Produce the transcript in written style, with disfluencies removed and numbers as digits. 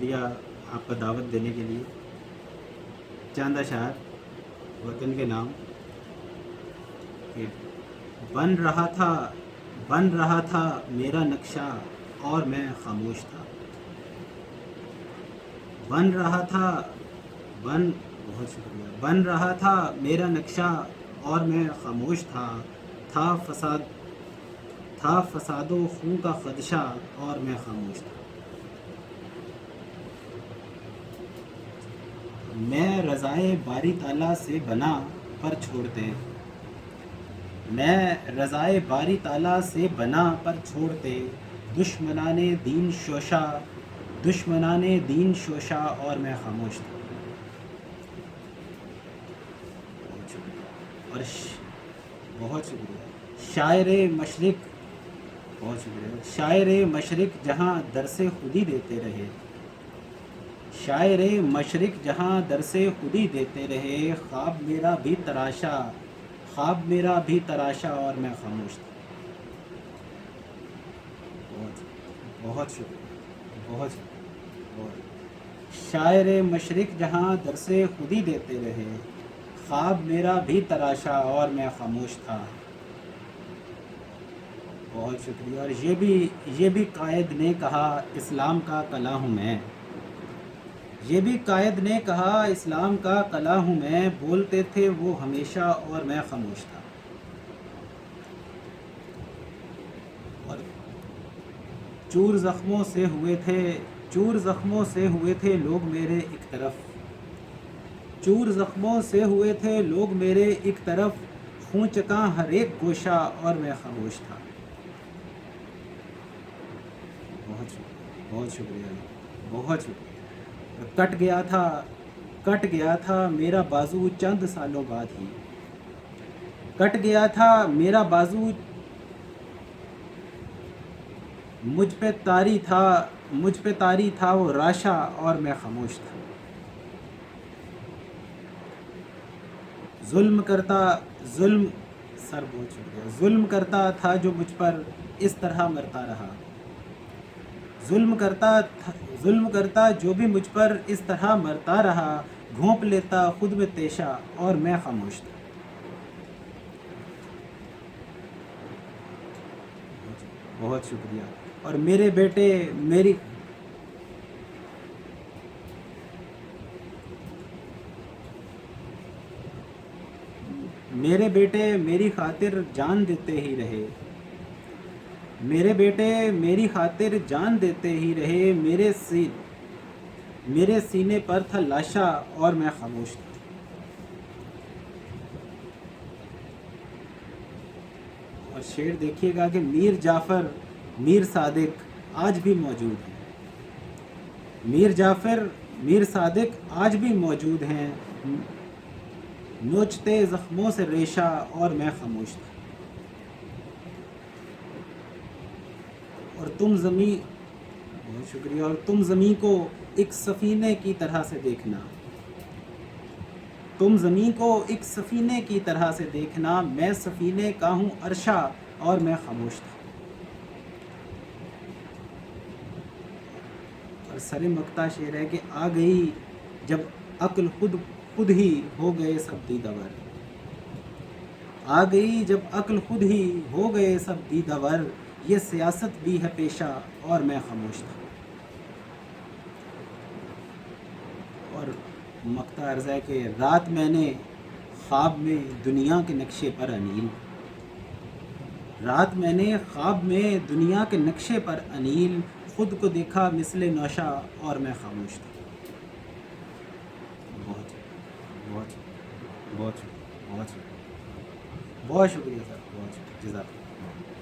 شکریہ آپ کا دعوت دینے کے لیے۔ چاند اشعار وطن کے نام کہ بن رہا تھا میرا نقشہ اور میں خاموش تھا۔ بہت شکریہ۔ بن رہا تھا میرا نقشہ اور میں خاموش تھا۔ تھا فساد و خون کا خدشہ اور میں خاموش تھا۔ میں رضائے باری تعالیٰ سے بنا پر چھوڑتے دشمنان دین شوشہ اور میں خاموش تھا۔ اور بہت شکریہ۔ شاعر مشرق جہاں درس خودی دیتے رہے خواب میرا بھی تراشا اور میں خاموش تھا۔ بہت شکریہ۔ شاعر مشرق جہاں درس خودی دیتے رہے خواب میرا بھی تراشا اور میں خاموش تھا۔ بہت شکریہ۔ اور یہ بھی قائد نے کہا اسلام کا کلا ہوں میں۔ اسلام کا کلا ہوں میں، بولتے تھے وہ ہمیشہ اور میں خاموش تھا۔ اور چور زخموں سے ہوئے تھے لوگ میرے ایک طرف خون چکا ہر ایک گوشہ اور میں خاموش تھا۔ بہت شکریہ۔ کٹ گیا تھا میرا بازو چند سالوں بعد ہی۔ مجھ پہ طاری تھا وہ راشا اور میں خاموش تھا۔ ظلم کرتا تھا جو مجھ پر اس طرح مرتا رہا۔ ظلم کرتا جو بھی مجھ پر اس طرح مرتا رہا، گھونپ لیتا خود میں تیشہ اور میں خاموش تھا۔ بہت شکریہ۔ اور میرے بیٹے میری خاطر جان دیتے ہی رہے، میرے سینے پر تھا لاشا اور میں خاموش تھا۔ اور شعر دیکھیے گا کہ میر جعفر میر صادق آج بھی موجود ہیں، نوچتے زخموں سے ریشہ اور میں خاموش تھا۔ اور تم زمین کو ایک سفینے کی طرح سے دیکھنا، میں سفینے کا ہوں عرشہ اور میں خاموش تھا۔ اور سر مقطع شعر ہے کہ آ گئی جب عقل خود ہی ہو گئے سب دیدور، یہ سیاست بھی ہے پیشہ اور میں خاموش تھا۔ اور مقطع عرض ہے کہ رات میں نے خواب میں دنیا کے نقشے پر انیل خود کو دیکھا مثل نوشہ اور میں خاموش تھا۔ بہت شکریہ سر، بہت شکریہ، جزاک اللہ۔